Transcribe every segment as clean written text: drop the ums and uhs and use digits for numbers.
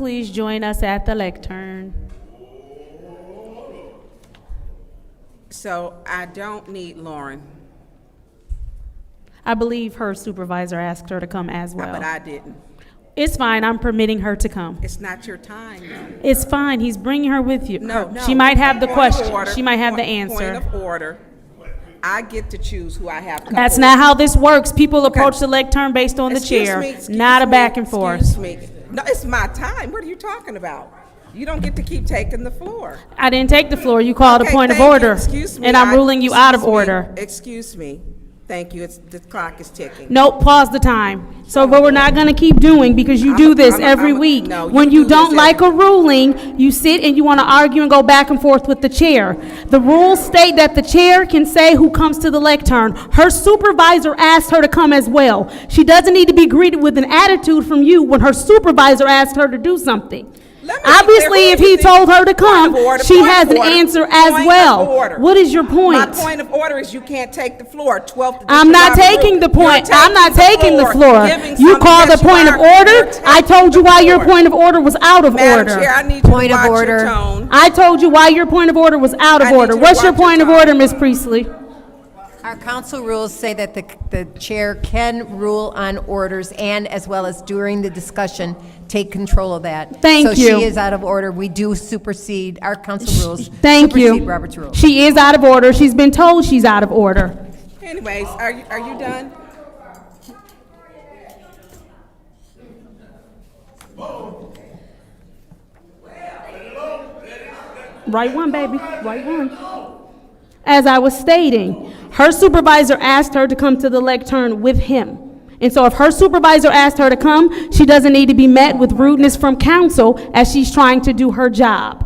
please join us at the lectern? So I don't need Lauren, I believe her supervisor asked her to come as well. but I didn't. It's fine, I'm permitting her to come. It's not your time, though. It's fine, he's bringing her with you. No, no. She might have the Point of question, order. she might have the Point answer. of order. I get to choose who I have come That's forward. not how this works. People approach the lectern based on the Excuse chair, me, excuse not a me, back and forth. Excuse me. No, it's my time. What are you talking about? You don't get to keep taking the floor. I didn't take the floor, you called a Okay, point of thank you. order. Excuse me. And I'm ruling you out of Excuse me. order. Excuse me. Thank you. The clock is ticking. Nope, pause the time. So what we're not gonna keep doing, because you do this every week. no, When you you do don't this like a ruling, you sit and you wanna argue and go back and forth with the chair. The rules state that the chair can say who comes to the lectern. Her supervisor asked her to come as well. She doesn't need to be greeted with an attitude from you when her supervisor asked her to do something. Let me be Obviously, clear. if he told her to come, Point of order, she point has of an order, answer as point of well. order. What is your My point? point of order is you can't take the floor. 12th I'm not edition taking the Robert Rule. point. You're I'm not taking the floor. giving You something called a that you point of are- you're order. taking I told you the why your floor. point of order was out of Madam Chair, order. I need you Point to of watch your order. tone. I told you why your point of order was out I of need order. you to What's your watch your point of tone. order, Ms. Priestley? Our council rules say that the chair can rule on orders and, as well as during the discussion, take control of that. Thank you. So she is out of order. We do supersede, our council rules Thank you. supersede Robert's rules. She is out of order. She's been told she's out of order. Anyways, are you done? Right one, baby, right one. As I was stating, her supervisor asked her to come to the lectern with him. And so if her supervisor asked her to come, she doesn't need to be met with rudeness from council as she's trying to do her job.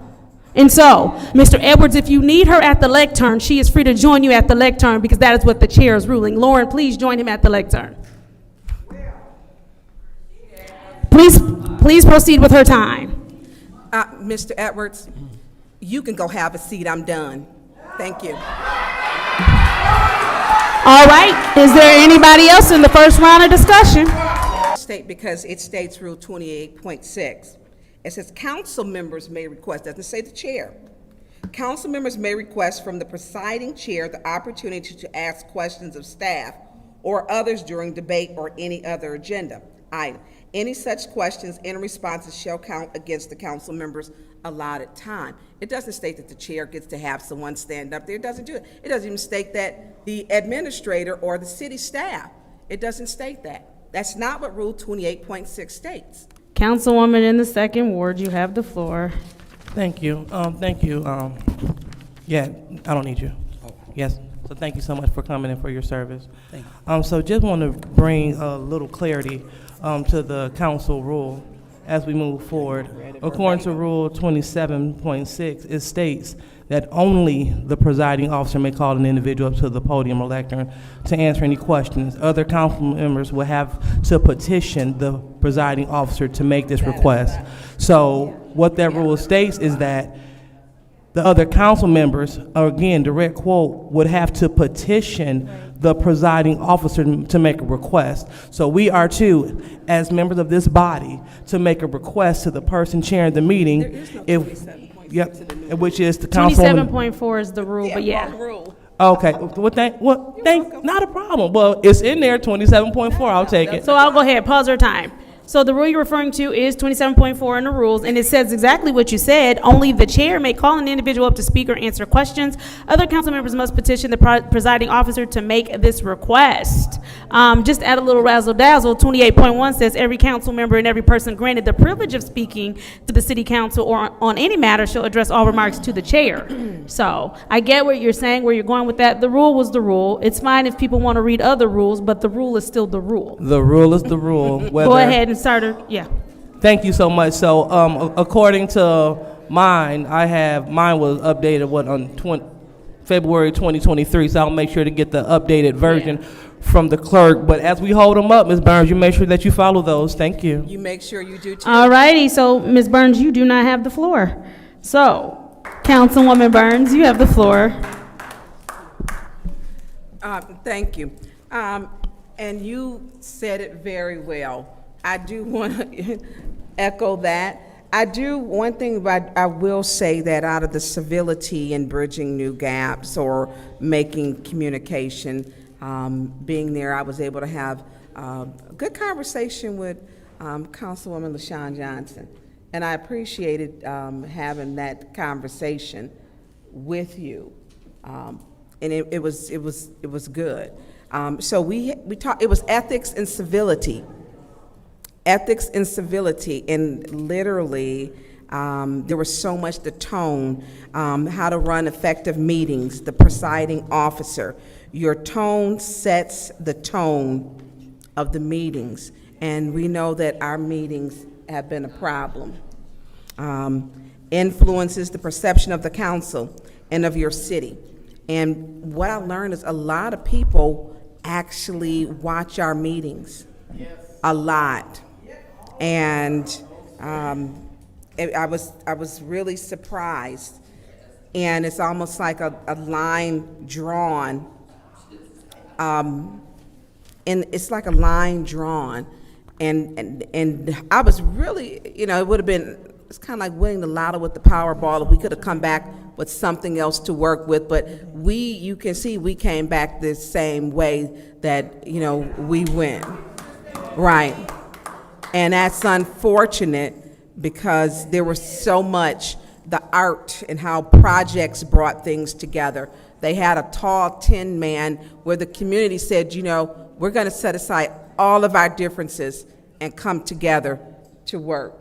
And so, Mr. Edwards, if you need her at the lectern, she is free to join you at the lectern because that is what the chair is ruling. Lauren, please join him at the lectern. Please proceed with her time. Mr. Edwards, you can go have a seat. I'm done. Thank you. All right, is there anybody else in the first round of discussion? State because it states Rule 28.6. It says council members may request, doesn't say the chair. Council members may request from the presiding chair the opportunity to ask questions of staff or others during debate or any other agenda item. Any such questions and responses shall count against the council members' allotted time. It doesn't state that the chair gets to have someone stand up there. It doesn't do it. It doesn't even state that the administrator or the city staff. It doesn't state that. That's not what Rule 28.6 states. Councilwoman in the second ward, you have the floor. Thank you. Yeah, I don't need you. Yes. So thank you so much for coming and for your service. Thank you. So just want to bring a little clarity to the council rule as we move forward. According to Rule 27.6, it states that only the presiding officer may call an individual up to the podium or lectern to answer any questions. Other council members will have to petition the presiding officer to make this request. So what that rule states is that the other council members, or again, direct quote, would have to petition the presiding officer to make a request. So we are to, as members of this body, to make a request to the person chairing the meeting. There is no if 27.6 in the new which is the councilwoman. 27.4 is the rule, but yeah. wrong rule. Okay, not a problem. Well, it's in there, 27.4, I'll take it. So I'll go ahead, pause our time. So the rule you're referring to is 27.4 in the rules, and it says exactly what you said. Only the chair may call an individual up to speak or answer questions. Other council members must petition the presiding officer to make this request. Just add a little razzle-dazzle, 28.1 says every council member and every person granted the privilege of speaking to the city council or on any matter shall address all remarks to the chair. So I get what you're saying, where you're going with that. The rule was the rule. It's fine if people want to read other rules, but the rule is still the rule. The rule is the rule. Go ahead and start her, yeah. Thank you so much. So, according to mine was updated on February 2023. So I'll make sure to get the updated version from the clerk. But as we hold them up, Ms. Burns, you make sure that you follow those. Thank you. You make sure you do too. All righty, so Ms. Burns, you do not have the floor. So, Councilwoman Burns, you have the floor. Thank you. And you said it very well. I do want to echo that. I do, one thing I will say that out of the civility in bridging new gaps or making communication, being there, I was able to have a good conversation with Councilwoman LaShawn Johnson. And I appreciated having that conversation with you. And it was good. So we talked, it was ethics and civility. Ethics and civility, and literally, there was so much the tone, how to run effective meetings, the presiding officer. Your tone sets the tone of the meetings, and we know that our meetings have been a problem. Influences the perception of the council and of your city. And what I learned is a lot of people actually watch our meetings. A lot. And I was really surprised, and it's almost like a line drawn, and it's like a line drawn, and I was really, it would have been, it's kind of like winning the lotto with the Powerball if we could have come back with something else to work with, but you can see we came back the same way that, we went, right. And that's unfortunate because there was so much, the art and how projects brought things together. They had a tall tin man where the community said, we're going to set aside all of our differences and come together to work,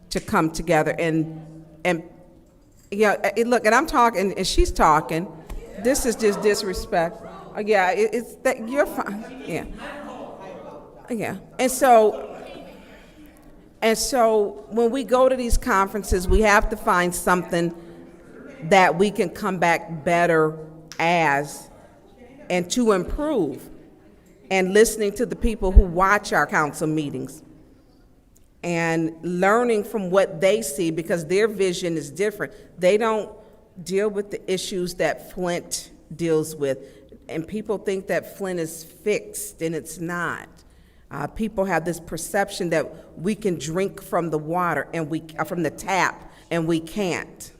to come together. And look, and I'm talking, and she's talking. This is just disrespect. Yeah, it's that you're fine. Yeah. Yeah. And so when we go to these conferences, we have to find something that we can come back better as and to improve, and listening to the people who watch our council meetings and learning from what they see, because their vision is different. They don't deal with the issues that Flint deals with, and people think that Flint is fixed, and it's not. People have this perception that we can drink from the water and from the tap, and we can't.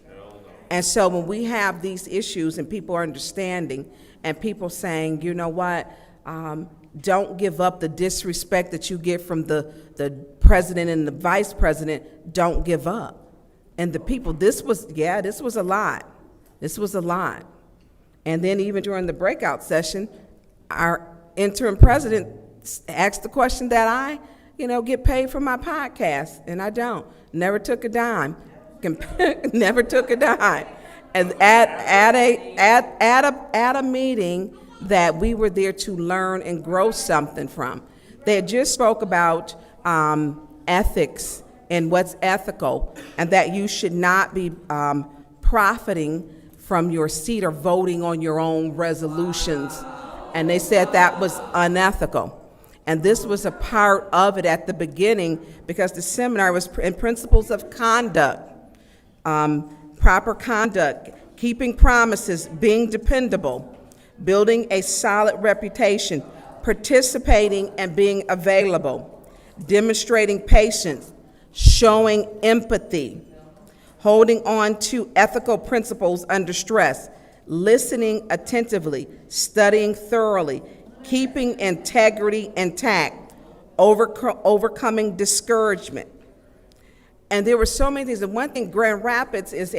And so when we have these issues and people are understanding and people saying, you know what, don't give up the disrespect that you get from the president and the vice president, don't give up. And the people, this was a lot. This was a lot. And then even during the breakout session, our interim president asked the question that I, get paid for my podcast, and I don't. Never took a dime. Never took a dime. And at a meeting that we were there to learn and grow something from. They had just spoke about ethics and what's ethical, and that you should not be profiting from your seat or voting on your own resolutions. And they said that was unethical. And this was a part of it at the beginning, because the seminar was in principles of conduct, proper conduct, keeping promises, being dependable, building a solid reputation, participating and being available, demonstrating patience, showing empathy, holding on to ethical principles under stress, listening attentively, studying thoroughly, keeping integrity intact, overcoming discouragement. And there were so many things. And one thing, Grand Rapids is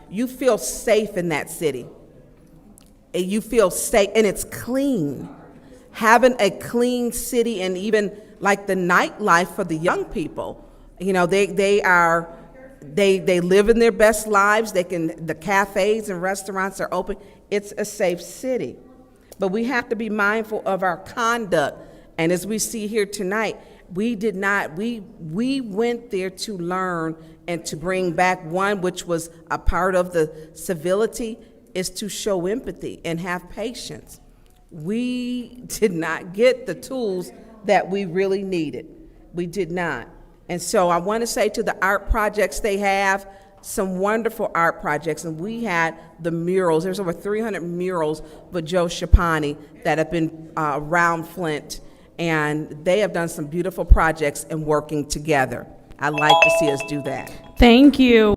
you feel safe in that city. And you feel safe, and it's clean. Having a clean city, and even like the nightlife for the young people, they live in their best lives. The cafes and restaurants are open. It's a safe city. But we have to be mindful of our conduct. And as we see here tonight, we went there to learn and to bring back one, which was a part of the civility, is to show empathy and have patience. We did not get the tools that we really needed. We did not. And so I want to say to the art projects they have, some wonderful art projects, and we had the murals. There's over 300 murals with Joe Shapani that have been around Flint, and they have done some beautiful projects and working together. I'd like to see us do that. Thank you.